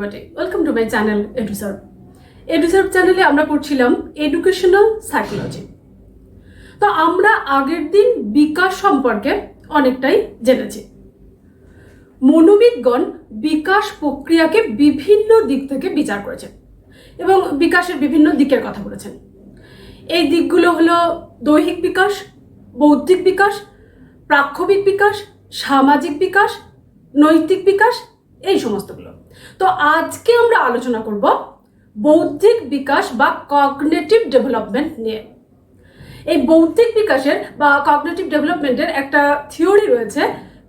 everybody, welcome to my channel Eduserv. Eduserv চ্যানেলে আমরা পড়ছিলাম এডুকেশনাল সাইকোলজি। তো আমরা আগের দিন বিকাশ সম্পর্কে অনেকটাই জেনেছি। মনোবিজ্ঞান বিকাশ প্রক্রিয়াকে বিভিন্ন দিক থেকে বিচার করেছেন এবং বিকাশের বিভিন্ন দিকের কথা বলেছেন। এই দিকগুলো হলো দৈহিক বিকাশ, বৌদ্ধিক বিকাশ, প্রাক্ষবিক বিকাশ, সামাজিক বিকাশ, নৈতিক বিকাশ, এই সমস্তগুলো। তো আজকে আমরা আলোচনা করব বৌদ্ধিক বিকাশ বা কগনিটিভ ডেভেলপমেন্ট নিয়ে। এই বৌদ্ধিক বিকাশের বা কগনিটিভ ডেভেলপমেন্টের একটা থিওরি রয়েছে,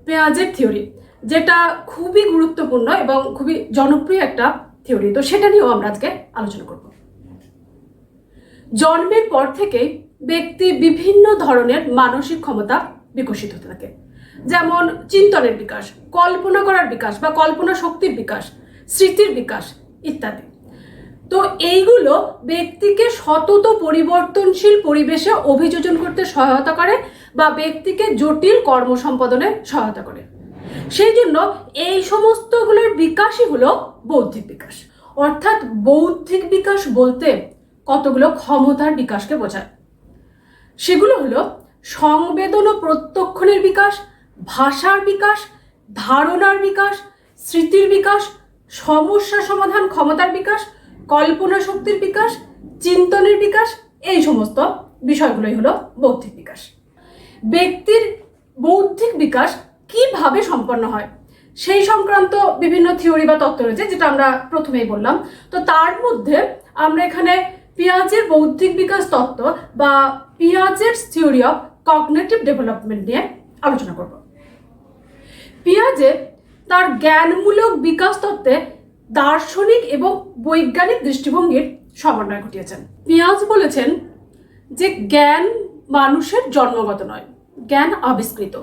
পেয়াজেট থিওরি, যেটা খুবই গুরুত্বপূর্ণ এবং খুবই জনপ্রিয় একটা থিওরি। তো সেটা নিয়েও আমরা আজকে আলোচনা করব। জন্মের পর থেকেই ব্যক্তি বিভিন্ন ধরনের মানসিক ক্ষমতা বিকশিত হতে থাকে, যেমন চিন্তনের বিকাশ, কল্পনা করার বিকাশ বা কল্পনা শক্তির বিকাশ, স্মৃতির বিকাশ ইত্যাদি। তো এইগুলো ব্যক্তিকে সতত পরিবর্তনশীল পরিবেশে অভিযোজন করতে সহায়তা করে বা ব্যক্তিকে জটিল কর্ম সম্পাদনে সহায়তা করে। সেই জন্য এই সমস্তগুলোর বিকাশই হলো বৌদ্ধিক বিকাশ। অর্থাৎ বৌদ্ধিক বিকাশ বলতে কতগুলো ক্ষমতার বিকাশকে বোঝায়। সেগুলো হলো সংবেদন ও প্রত্যক্ষণের বিকাশ, ভাষার বিকাশ, ধারণার বিকাশ, স্মৃতির বিকাশ, সমস্যা সমাধান ক্ষমতার বিকাশ, কল্পনা শক্তির বিকাশ, চিন্তনের বিকাশ, এই সমস্ত বিষয়গুলোই হলো বৌদ্ধিক বিকাশ। ব্যক্তির বৌদ্ধিক বিকাশ কিভাবে সম্পন্ন হয় সেই সংক্রান্ত বিভিন্ন থিওরি বা তত্ত্ব রয়েছে, যেটা আমরা প্রথমেই বললাম। তো তার মধ্যে আমরা এখানে পিয়াজের বৌদ্ধিক বিকাশ তত্ত্ব বা পিয়াজের থিওরি অফ কগনিটিভ ডেভেলপমেন্ট নিয়ে আলোচনা করব। পিয়াজে তার জ্ঞানমূলক বিকাশ তত্ত্বে দার্শনিক এবং বৈজ্ঞানিক দৃষ্টিভঙ্গির সমন্বয় ঘটিয়েছেন। পিয়াজ বলেছেন যে জ্ঞান মানুষের জন্মগত নয়, জ্ঞান আবিষ্কৃত।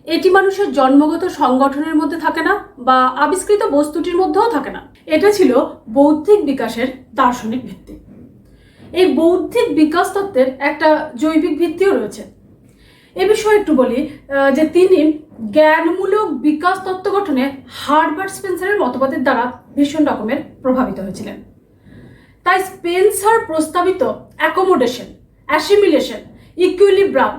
এটি মানুষের জন্মগত সংগঠনের মধ্যে থাকে না বা আবিষ্কৃত বস্তুটির মধ্যেও থাকে না। এটা ছিল বৌদ্ধিক বিকাশের দার্শনিক ভিত্তি। এই বৌদ্ধিক বিকাশ তত্ত্বের একটা জৈবিক ভিত্তিও রয়েছে। এ বিষয়ে একটু বলি যে তিনি জ্ঞানমূলক বিকাশ তত্ত্ব গঠনে হার্বার্ট স্পেন্সারের মতবাদের দ্বারা ভীষণ রকমের প্রভাবিত হয়েছিলেন। তাই স্পেন্সার প্রস্তাবিত অ্যাকোমোডেশন, অ্যাসিমিলেশন, ইকুইলিব্রাম,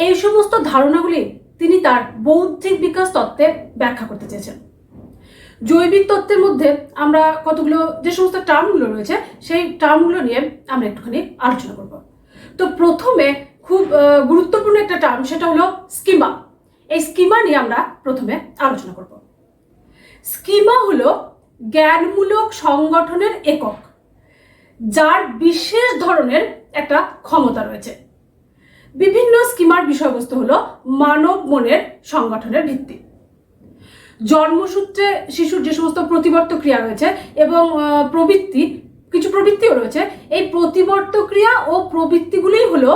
এই সমস্ত ধারণাগুলি তিনি তার বৌদ্ধিক বিকাশ তত্ত্বে ব্যাখ্যা করতে চেয়েছেন। জৈবিক তত্ত্বের মধ্যে আমরা কতগুলো যে সমস্ত টার্মগুলো রয়েছে সেই টার্মগুলো নিয়ে আমরা একটুখানি আলোচনা করব। তো প্রথমে খুব গুরুত্বপূর্ণ একটা টার্ম, সেটা হলো স্কিমা। এই স্কিমা নিয়ে আমরা প্রথমে আলোচনা করব। স্কিমা হলো জ্ঞানমূলক সংগঠনের একক, যার বিশেষ ধরনের একটা ক্ষমতা রয়েছে। বিভিন্ন স্কিমার বিষয়বস্তু হলো মানব মনের সংগঠনের ভিত্তি। জন্মসূত্রে শিশুর যে সমস্ত প্রতিবর্ত ক্রিয়া রয়েছে এবং কিছু প্রবৃত্তিও রয়েছে, এই প্রতিবর্ত ক্রিয়া ও প্রবৃত্তিগুলোই হলো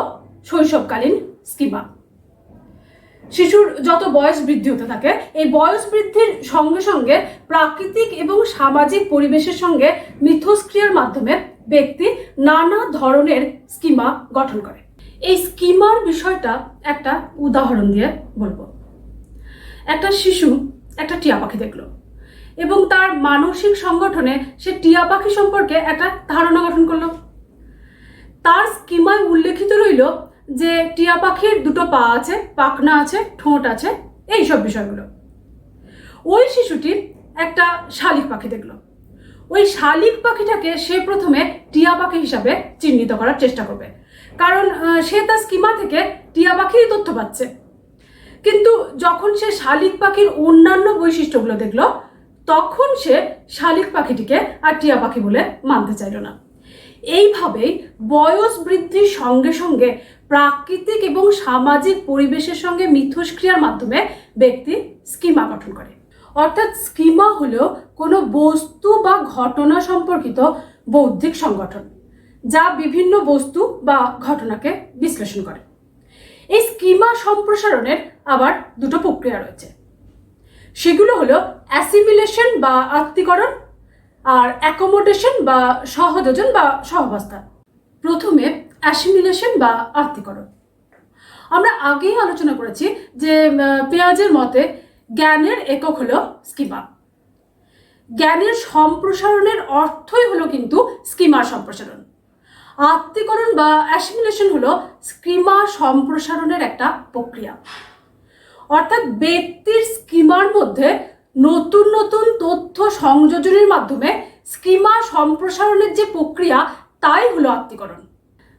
শৈশবকালীন স্কিমা। শিশুর যত বয়স বৃদ্ধি হতে থাকে, এই বয়স বৃদ্ধির সঙ্গে সঙ্গে প্রাকৃতিক এবং সামাজিক পরিবেশের সঙ্গে মিথস্ক্রিয়ার মাধ্যমে ব্যক্তি নানা ধরনের স্কিমা গঠন করে। এই স্কিমার বিষয়টা একটা উদাহরণ দিয়ে বলবো। একটা শিশু একটা টিয়া পাখি দেখলো এবং তার মানসিক সংগঠনে সে টিয়া পাখি সম্পর্কে একটা ধারণা গঠন করলো। তার স্কিমায় উল্লেখিত রইল যে টিয়া পাখির দুটো পা আছে, পাখনা আছে, ঠোঁট আছে, এই সব বিষয়গুলো। ওই শিশুটি একটা শালিক পাখি দেখলো। ওই শালিক পাখিটাকে সে প্রথমে টিয়া পাখি হিসাবে চিহ্নিত করার চেষ্টা করবে, কারণ সে তার স্কিমা থেকে টিয়া পাখির তথ্য পাচ্ছে। কিন্তু যখন সে শালিক পাখির অন্যান্য বৈশিষ্ট্যগুলো দেখলো, তখন সে শালিক পাখিটিকে আর টিয়া পাখি বলে মানতে চাইল না। এইভাবেই বয়স বৃদ্ধির সঙ্গে সঙ্গে প্রাকৃতিক এবং সামাজিক পরিবেশের সঙ্গে মিথস্ক্রিয়ার মাধ্যমে ব্যক্তি স্কিমা গঠন করে। অর্থাৎ স্কিমা হলো কোনো বস্তু বা ঘটনা সম্পর্কিত বৌদ্ধিক সংগঠন, যা বিভিন্ন বস্তু বা ঘটনাকে বিশ্লেষণ করে। এই স্কিমা সম্প্রসারণের আবার দুটো প্রক্রিয়া রয়েছে। সেগুলো হলো অ্যাসিমিলেশন বা আত্মীকরণ আর অ্যাকোমোডেশন বা সহযোজন বা সহাবস্থা। প্রথমে অ্যাসিমিলেশন বা আত্মীকরণ। আমরা আগেই আলোচনা করেছি যে পিয়াজের মতে জ্ঞানের একক হলো স্কিমা। জ্ঞানের সম্প্রসারণের অর্থই হলো কিন্তু স্কিমার সম্প্রসারণ। আত্মীকরণ বা অ্যাসিমিলেশন হলো স্কিমা সম্প্রসারণের একটা প্রক্রিয়া। অর্থাৎ ব্যক্তির স্কিমার মধ্যে নতুন নতুন তথ্য সংযোজনের মাধ্যমে স্কিমা সম্প্রসারণের যে প্রক্রিয়া, তাই হলো আত্মীকরণ।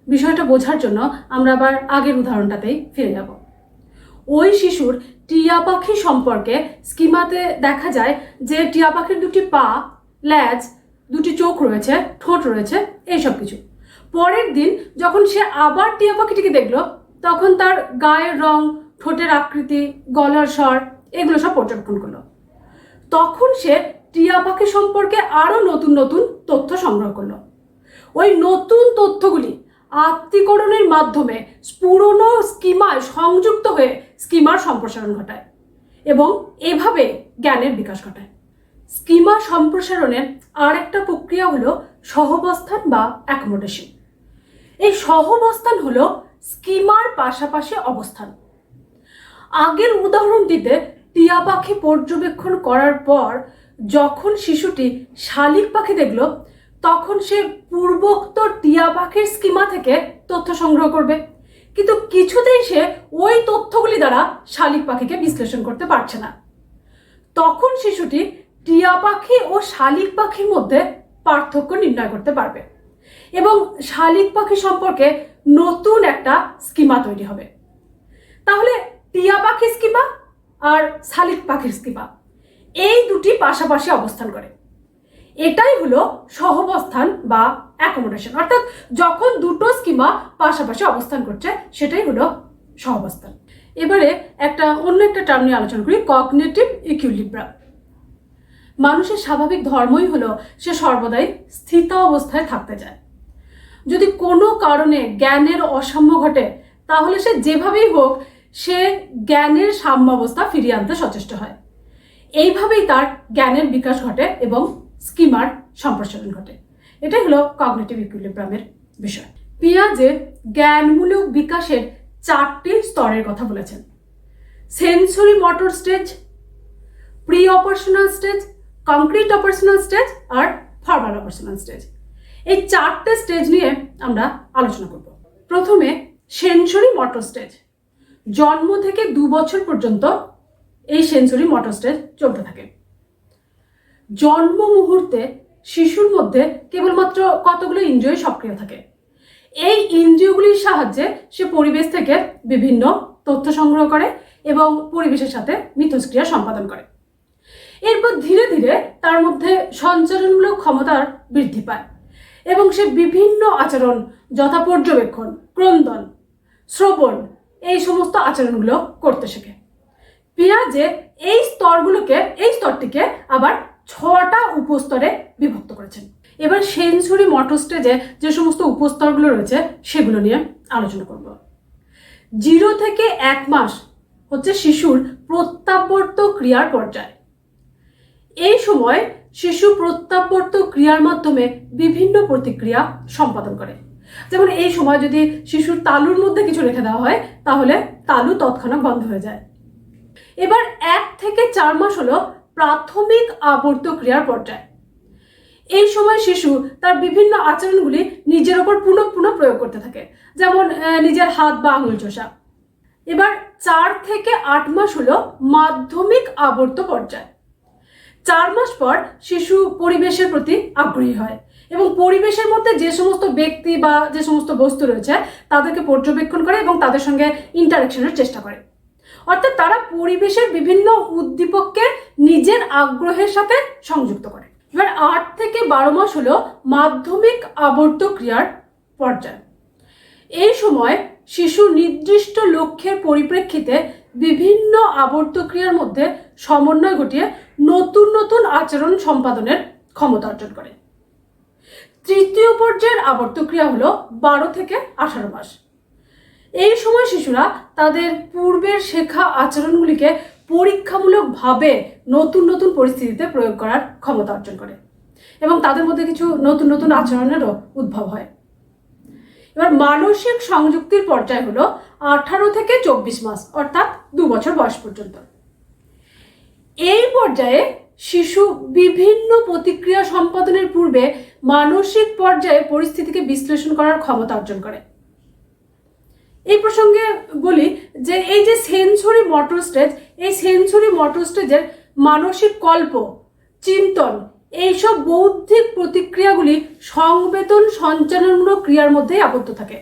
বিষয়টা বোঝার জন্য আমরা আবার আগের উদাহরণটাতেই ফিরে যাব। ওই শিশুর টিয়া পাখি সম্পর্কে স্কিমাতে দেখা যায় যে টিয়া পাখির দুটি পা, লেজ, দুটি চোখ রয়েছে, ঠোঁট রয়েছে, এইসব কিছু। পরের দিন যখন সে আবার টিয়া পাখিটিকে দেখলো, তখন তার গায়ের রং, ঠোঁটের আকৃতি, গলার স্বর, এগুলো সব পর্যবেক্ষণ করলো। তখন সে টিয়া পাখি সম্পর্কে আরো নতুন নতুন তথ্য সংগ্রহ করলো। ওই নতুন তথ্যগুলি আত্মীকরণের মাধ্যমে পুরনো স্কিমায় সংযুক্ত হয়ে স্কিমার সম্প্রসারণ ঘটায় এবং এভাবে জ্ঞানের বিকাশ ঘটায়। স্কিমা সম্প্রসারণের আর একটা প্রক্রিয়া হলো সহাবস্থান বা অ্যাকোমোডেশন। এই সহাবস্থান হলো স্কিমার পাশাপাশি অবস্থান। আগের উদাহরণটিতে টিয়া পাখি পর্যবেক্ষণ করার পর যখন শিশুটি শালিক পাখি দেখল, তখন সে পূর্বোক্ত টিয়া পাখির স্কিমা থেকে তথ্য সংগ্রহ করবে, কিন্তু কিছুতেই সে ওই তথ্যগুলি দ্বারা শালিক পাখিকে বিশ্লেষণ করতে পারছে না। তখন শিশুটি টিয়া পাখি ও শালিক পাখির মধ্যে পার্থক্য নির্ণয় করতে পারবে এবং শালিক পাখি সম্পর্কে নতুন একটা স্কিমা তৈরি হবে। তাহলে টিয়া পাখির স্কিমা আর শালিক পাখির স্কিমা, এই দুটি পাশাপাশি অবস্থান করে। এটাই হলো সহাবস্থান বা অ্যাকোমোডেশন। অর্থাৎ যখন দুটো স্কিমা পাশাপাশি অবস্থান করছে, সেটাই হলো সহাবস্থান। এবারে অন্য একটা টার্ম নিয়ে আলোচনা করি, কগনিটিভ ইকুইলিব্রিয়াম। মানুষের স্বাভাবিক ধর্মই হলো সে সর্বদাই স্থিত অবস্থায় থাকতে চায়। যদি কোনো কারণে জ্ঞানের অসাম্য ঘটে, তাহলে সে যেভাবেই হোক সে জ্ঞানের সাম্যাবস্থা ফিরিয়ে আনতে সচেষ্ট হয়। এইভাবেই তার জ্ঞানের বিকাশ ঘটে এবং স্কিমার সম্প্রসারণ ঘটে। এটাই হলো কগনিটিভ ইকুইলিব্রিয়ামের বিষয়। পিয়াজে জ্ঞানমূলক বিকাশের 4টি স্তরের কথা বলেছেন: sensory motor stage, pre operational stage, concrete operational stage আর ফর্মাল অপারেশনাল স্টেজ। এই 4টে স্টেজ নিয়ে আমরা আলোচনা করব। প্রথমে সেন্সরি মোটর স্টেজ। জন্ম থেকে 2 বছর পর্যন্ত এই সেন্সরি মোটর স্টেজ চলতে থাকে। জন্ম মুহূর্তে শিশুর মধ্যে কেবলমাত্র কতগুলো ইন্দ্রিয় সক্রিয় থাকে। এই ইন্দ্রিয়গুলির সাহায্যে সে পরিবেশ থেকে বিভিন্ন তথ্য সংগ্রহ করে এবং পরিবেশের সাথে মিথস্ক্রিয়া সম্পাদন করে। এরপর ধীরে ধীরে তার মধ্যে সঞ্চারণমূলক ক্ষমতার বৃদ্ধি পায় এবং সে বিভিন্ন আচরণ, যথা পর্যবেক্ষণ, ক্রন্দন, শ্রবণ, এই সমস্ত আচরণগুলো করতে শেখে। পিয়াজে এই স্তরটিকে আবার 6টা উপস্তরে বিভক্ত করেছেন। এবার সেন্সরি মোটর স্টেজে যে সমস্ত উপস্তরগুলো রয়েছে সেগুলো নিয়ে আলোচনা করব। 0 থেকে 1 মাস হচ্ছে শিশুর প্রত্যাবর্ত ক্রিয়ার পর্যায়। এই সময় শিশু প্রত্যাবর্ত ক্রিয়ার মাধ্যমে বিভিন্ন প্রতিক্রিয়া সম্পাদন করে। যেমন এই সময় যদি শিশুর তালুর মধ্যে কিছু রেখে দেওয়া হয়, তাহলে তালু তৎক্ষণাৎ বন্ধ হয়ে যায়। এবার 1 থেকে 4 মাস হলো প্রাথমিক আবর্ত ক্রিয়ার পর্যায়। এই সময় শিশু তার বিভিন্ন আচরণগুলি নিজের ওপর পুনঃ প্রয়োগ করতে থাকে, যেমন নিজের হাত বা আঙুল চোষা। এবার 4 থেকে 8 মাস হলো মাধ্যমিক আবর্ত পর্যায়। 4 মাস পর শিশু পরিবেশের প্রতি আগ্রহী হয় এবং পরিবেশের মধ্যে যে সমস্ত ব্যক্তি বা যে সমস্ত বস্তু রয়েছে তাদেরকে পর্যবেক্ষণ করে এবং তাদের সঙ্গে ইন্টারেকশনের চেষ্টা করে। অর্থাৎ তারা পরিবেশের বিভিন্ন উদ্দীপককে নিজের আগ্রহের সাথে সংযুক্ত করে। এবার 8 থেকে 12 মাস হলো মাধ্যমিক আবর্ত ক্রিয়ার পর্যায়। এই সময় শিশু নির্দিষ্ট লক্ষ্যের পরিপ্রেক্ষিতে বিভিন্ন আবর্ত ক্রিয়ার মধ্যে সমন্বয় ঘটিয়ে নতুন নতুন আচরণ সম্পাদনের ক্ষমতা অর্জন করে। তৃতীয় পর্যায়ের আবর্ত ক্রিয়া হলো 12 থেকে 18 মাস। এই সময় শিশুরা তাদের পূর্বের শেখা আচরণগুলিকে পরীক্ষামূলকভাবে নতুন নতুন পরিস্থিতিতে প্রয়োগ করার ক্ষমতা অর্জন করে এবং তাদের মধ্যে কিছু নতুন নতুন আচরণেরও উদ্ভব হয়। এবার মানসিক সংযুক্তির পর্যায় হলো 18 থেকে 24 মাস, অর্থাৎ 2 বছর বয়স পর্যন্ত। এই পর্যায়ে শিশু বিভিন্ন প্রতিক্রিয়া সম্পাদনের পূর্বে মানসিক পর্যায়ে পরিস্থিতিকে বিশ্লেষণ করার ক্ষমতা অর্জন করে। এই প্রসঙ্গে বলি যে এই যে সেন্সরি মোটর স্টেজ, এই সেন্সরি মোটর স্টেজের মানসিক কল্প, চিন্তন, এইসব বৌদ্ধিক প্রতিক্রিয়াগুলি সংবেদন সঞ্চালনমূলক ক্রিয়ার মধ্যেই আবদ্ধ থাকে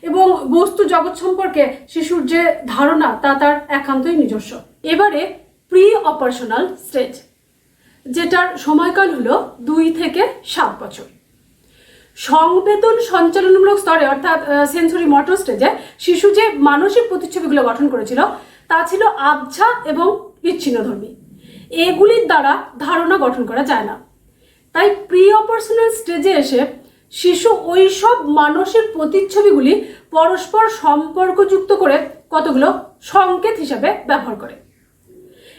এবং বস্তু জগৎ সম্পর্কে শিশুর যে ধারণা তা তার একান্তই নিজস্ব। এবারে প্রি অপারেশনাল স্টেজ, যেটার সময়কাল হলো 2 থেকে 7 বছর। সংবেদন সঞ্চালনমূলক স্তরে অর্থাৎ সেন্সরি মোটর স্টেজে শিশু যে মানসিক প্রতিচ্ছবিগুলো গঠন করেছিল তা ছিল আবঝা এবং বিচ্ছিন্নধর্মী। এগুলির দ্বারা ধারণা গঠন করা যায় না। তাই প্রি অপারেশনাল স্টেজে এসে শিশু ওই সব মানসিক প্রতিচ্ছবিগুলি পরস্পর সম্পর্কযুক্ত করে কতগুলো সংকেত হিসাবে ব্যবহার করে।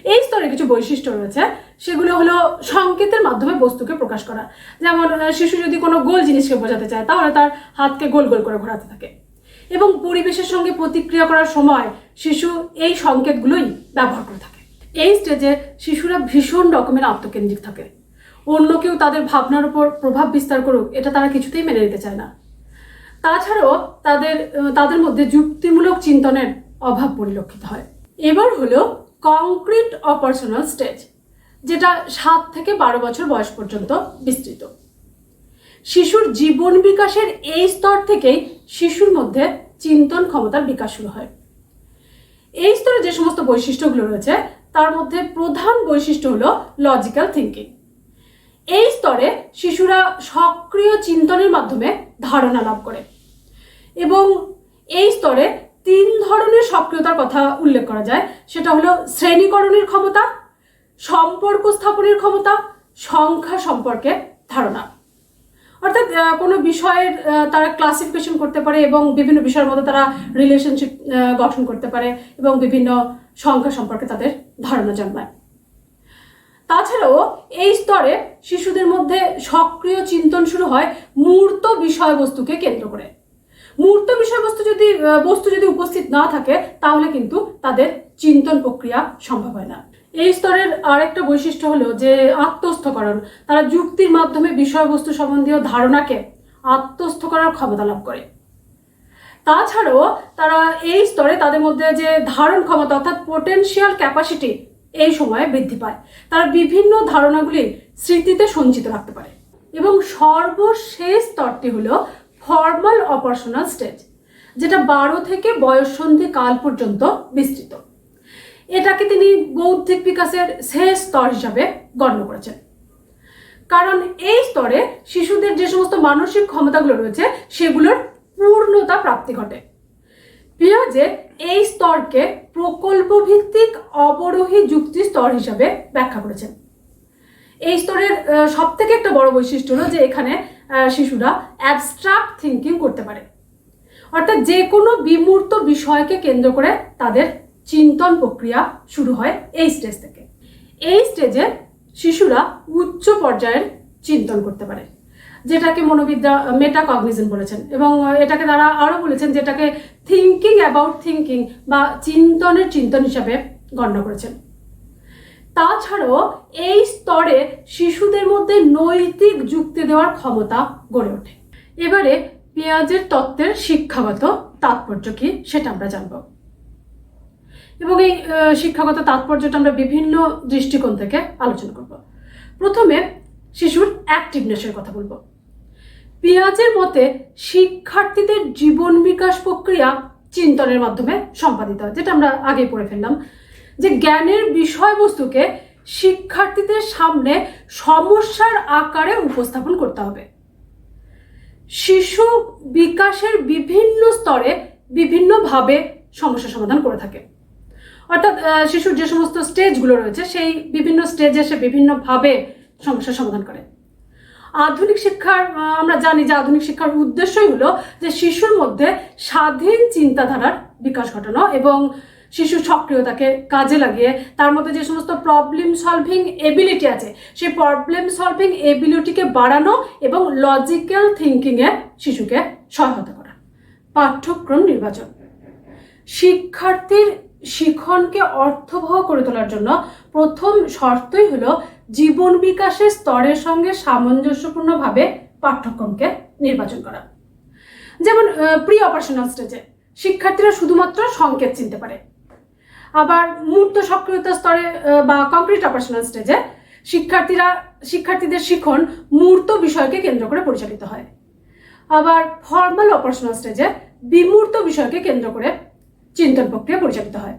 এই স্তরে কিছু বৈশিষ্ট্য রয়েছে, সেগুলো হলো সংকেতের মাধ্যমে বস্তুকে প্রকাশ করা। যেমন শিশু যদি কোনো গোল জিনিসকে বোঝাতে চায় তাহলে তার হাতকে গোল গোল করে ঘোরাতে থাকে এবং পরিবেশের সঙ্গে প্রতিক্রিয়া করার সময় শিশু এই সংকেতগুলোই ব্যবহার করে থাকে। এই স্টেজে শিশুরা ভীষণ রকমের আত্মকেন্দ্রিক থাকে। অন্য কেউ তাদের ভাবনার উপর প্রভাব বিস্তার করুক এটা তারা কিছুতেই মেনে নিতে চায় না। তাছাড়াও তাদের মধ্যে যুক্তিমূলক চিন্তনের অভাব পরিলক্ষিত হয়। এবার হলো কংক্রিট অপারেশনাল স্টেজ, যেটা 7 থেকে 12 বছর বয়স পর্যন্ত বিস্তৃত। শিশুর জীবন বিকাশের এই স্তর থেকেই শিশুর মধ্যে চিন্তন ক্ষমতার বিকাশ শুরু হয়। এই স্তরে যে সমস্ত বৈশিষ্ট্যগুলো রয়েছে তার মধ্যে প্রধান বৈশিষ্ট্য হলো লজিক্যাল থিঙ্কিং। এই স্তরে শিশুরা সক্রিয় চিন্তনের মাধ্যমে ধারণা লাভ করে এবং এই স্তরে 3 ধরনের সক্রিয়তার কথা উল্লেখ করা যায়। সেটা হলো শ্রেণীকরণের ক্ষমতা, সম্পর্ক স্থাপনের ক্ষমতা, সংখ্যা সম্পর্কে ধারণা। অর্থাৎ কোনো বিষয়ের তারা ক্লাসিফিকেশন করতে পারে এবং বিভিন্ন বিষয়ের মধ্যে তারা রিলেশনশিপ গঠন করতে পারে এবং বিভিন্ন সংখ্যা সম্পর্কে তাদের ধারণা জন্মায়। তাছাড়াও এই স্তরে শিশুদের মধ্যে সক্রিয় চিন্তন শুরু হয় মূর্ত বিষয়বস্তুকে কেন্দ্র করে। মূর্ত বিষয়বস্তু যদি উপস্থিত না থাকে তাহলে কিন্তু তাদের চিন্তন প্রক্রিয়া সম্ভব হয় না। এই স্তরের আরেকটা বৈশিষ্ট্য হলো যে আত্মস্থকরণ। তারা যুক্তির মাধ্যমে বিষয়বস্তু সম্বন্ধীয় ধারণাকে আত্মস্থ করার ক্ষমতা লাভ করে। তাছাড়াও তারা এই স্তরে তাদের মধ্যে যে ধারণ ক্ষমতা অর্থাৎ পোটেনশিয়াল ক্যাপাসিটি এই সময়ে বৃদ্ধি পায়। তারা বিভিন্ন ধারণাগুলি স্মৃতিতে সঞ্চিত রাখতে পারে। এবং সর্বশেষ স্তরটি হলো ফর্মাল অপারেশনাল স্টেজ, যেটা 12 থেকে বয়ঃসন্ধি কাল পর্যন্ত বিস্তৃত। এটাকে তিনি বৌদ্ধিক বিকাশের শেষ স্তর হিসাবে গণ্য করেছেন, কারণ এই স্তরে শিশুদের যে সমস্ত মানসিক ক্ষমতাগুলো রয়েছে সেগুলোর পূর্ণতা প্রাপ্তি ঘটে। পিয়াজেট এই স্তরকে প্রকল্প ভিত্তিক অবরোহী যুক্তি স্তর হিসাবে ব্যাখ্যা করেছেন। এই স্তরের সব থেকে একটা বড় বৈশিষ্ট্য হলো যে এখানে শিশুরা অ্যাবস্ট্রাক্ট থিঙ্কিং করতে পারে, অর্থাৎ যে কোনো বিমূর্ত বিষয়কে কেন্দ্র করে তাদের চিন্তন প্রক্রিয়া শুরু হয় এই স্টেজ থেকে। এই স্টেজে শিশুরা উচ্চ পর্যায়ের চিন্তন করতে পারে, যেটাকে মনোবিদ্যা মেটাকগনিশন বলেছেন এবং এটাকে তারা আরও বলেছেন যেটাকে থিঙ্কিং অ্যাবাউট থিঙ্কিং বা চিন্তনের চিন্তন হিসাবে গণ্য করেছেন। তাছাড়াও এই স্তরে শিশুদের মধ্যে নৈতিক যুক্তি দেওয়ার ক্ষমতা গড়ে ওঠে। এবারে পিয়াজের তত্ত্বের শিক্ষাগত তাৎপর্য কি সেটা আমরা জানব এবং এই শিক্ষাগত তাৎপর্যটা আমরা বিভিন্ন দৃষ্টিকোণ থেকে আলোচনা করব। প্রথমে শিশুর অ্যাক্টিভনেসের কথা বলবো। পিয়াজের মতে শিক্ষার্থীদের জীবন বিকাশ প্রক্রিয়া চিন্তনের মাধ্যমে সম্পাদিত হয়, যেটা আমরা আগেই পড়ে ফেললাম যে জ্ঞানের বিষয়বস্তুকে শিক্ষার্থীদের সামনে সমস্যার আকারে উপস্থাপন করতে হবে। শিশু বিকাশের বিভিন্ন স্তরে বিভিন্নভাবে সমস্যা সমাধান করে থাকে, অর্থাৎ শিশুর যে সমস্ত স্টেজগুলো রয়েছে সেই বিভিন্ন স্টেজে সে বিভিন্নভাবে সমস্যার সমাধান করে। আধুনিক শিক্ষার আমরা জানি যে আধুনিক শিক্ষার উদ্দেশ্যই হলো যে শিশুর মধ্যে স্বাধীন চিন্তাধারার বিকাশ ঘটানো এবং শিশু সক্রিয়তাকে কাজে লাগিয়ে তার মধ্যে যে সমস্ত প্রবলেম সলভিং এবিলিটি আছে সেই প্রবলেম সলভিং এবিলিটিকে বাড়ানো এবং লজিক্যাল থিঙ্কিংয়ে শিশুকে সহায়তা করা। পাঠ্যক্রম নির্বাচন। শিক্ষার্থীর শিক্ষণকে অর্থবহ করে তোলার জন্য প্রথম শর্তই হলো জীবন বিকাশের স্তরের সঙ্গে সামঞ্জস্যপূর্ণভাবে পাঠ্যক্রমকে নির্বাচন করা। যেমন প্রি অপারেশনাল স্টেজে শিক্ষার্থীরা শুধুমাত্র সংকেত চিনতে পারে, আবার মূর্ত সক্রিয়তা স্তরে বা কংক্রিট অপারেশনাল স্টেজে শিক্ষার্থীদের শিখন মূর্ত বিষয়কে কেন্দ্র করে পরিচালিত হয়। আবার ফর্মাল অপারেশনাল স্টেজে বিমূর্ত বিষয়কে কেন্দ্র করে চিন্তন প্রক্রিয়া পরিচালিত হয়।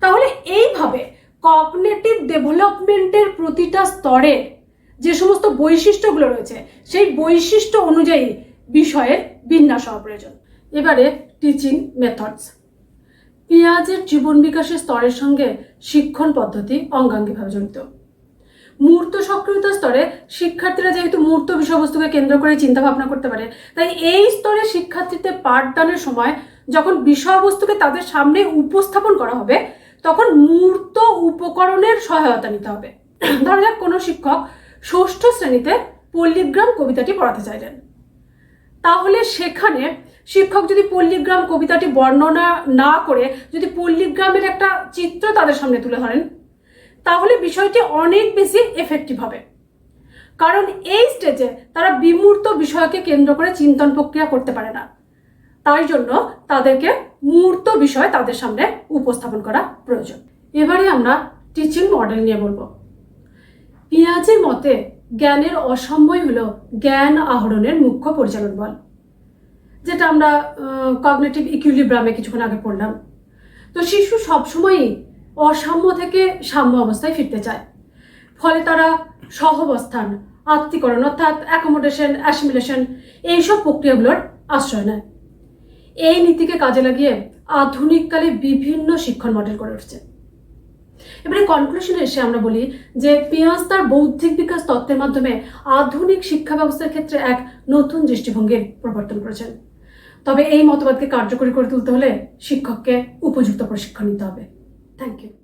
তাহলে এইভাবে কগনিটিভ ডেভেলপমেন্টের প্রতিটা স্তরে যে সমস্ত বৈশিষ্ট্যগুলো রয়েছে সেই বৈশিষ্ট্য অনুযায়ী বিষয়ের বিন্যাস হওয়া প্রয়োজন। এবারে টিচিং মেথডস। পিয়াজের জীবন বিকাশের স্তরের সঙ্গে শিক্ষণ পদ্ধতি অঙ্গাঙ্গিভাবে জড়িত। মূর্ত সক্রিয়তা স্তরে শিক্ষার্থীরা যেহেতু মূর্ত বিষয়বস্তুকে কেন্দ্র করে চিন্তা ভাবনা করতে পারে, তাই এই স্তরে শিক্ষার্থীদের পাঠদানের সময় যখন বিষয়বস্তুকে তাদের সামনে উপস্থাপন করা হবে তখন মূর্ত উপকরণের সহায়তা নিতে হবে। ধরা যাক কোনো শিক্ষক ষষ্ঠ শ্রেণীতে পল্লীগ্রাম কবিতাটি পড়াতে চাইলেন, তাহলে সেখানে শিক্ষক যদি পল্লীগ্রাম কবিতাটি বর্ণনা না করে যদি পল্লীগ্রামের একটা চিত্র তাদের সামনে তুলে ধরেন তাহলে বিষয়টি অনেক বেশি এফেক্টিভ হবে। কারণ এই স্টেজে তারা বিমূর্ত বিষয়কে কেন্দ্র করে চিন্তন প্রক্রিয়া করতে পারে না, তাই জন্য তাদেরকে মূর্ত বিষয় তাদের সামনে উপস্থাপন করা প্রয়োজন। এবারে আমরা টিচিং মডেল নিয়ে বলবো। পিয়াজের মতে জ্ঞানের অসময় হলো জ্ঞান আহরণের মুখ্য পরিচালন বল, যেটা আমরা কগনিটিভ ইকুইলিব্রামে কিছুক্ষণ আগে পড়লাম। তো শিশু সবসময়ই অসাম্য থেকে সাম্য অবস্থায় ফিরতে চায়, ফলে তারা সহাবস্থান, আত্মীকরণ অর্থাৎ অ্যাকোমোডেশন, অ্যাসিমিলেশন এইসব প্রক্রিয়াগুলোর আশ্রয় নেয়। এই নীতিকে কাজে লাগিয়ে আধুনিককালে বিভিন্ন শিক্ষণ মডেল করে উঠছে। এবারে কনক্লুশনে এসে আমরা বলি যে পিয়াজ তার বৌদ্ধিক বিকাশ তত্ত্বের মাধ্যমে আধুনিক শিক্ষা ব্যবস্থার ক্ষেত্রে এক নতুন দৃষ্টিভঙ্গির প্রবর্তন করেছেন। তবে এই মতবাদকে কার্যকরী করে তুলতে হলে শিক্ষককে উপযুক্ত প্রশিক্ষণ নিতে হবে। Thank you.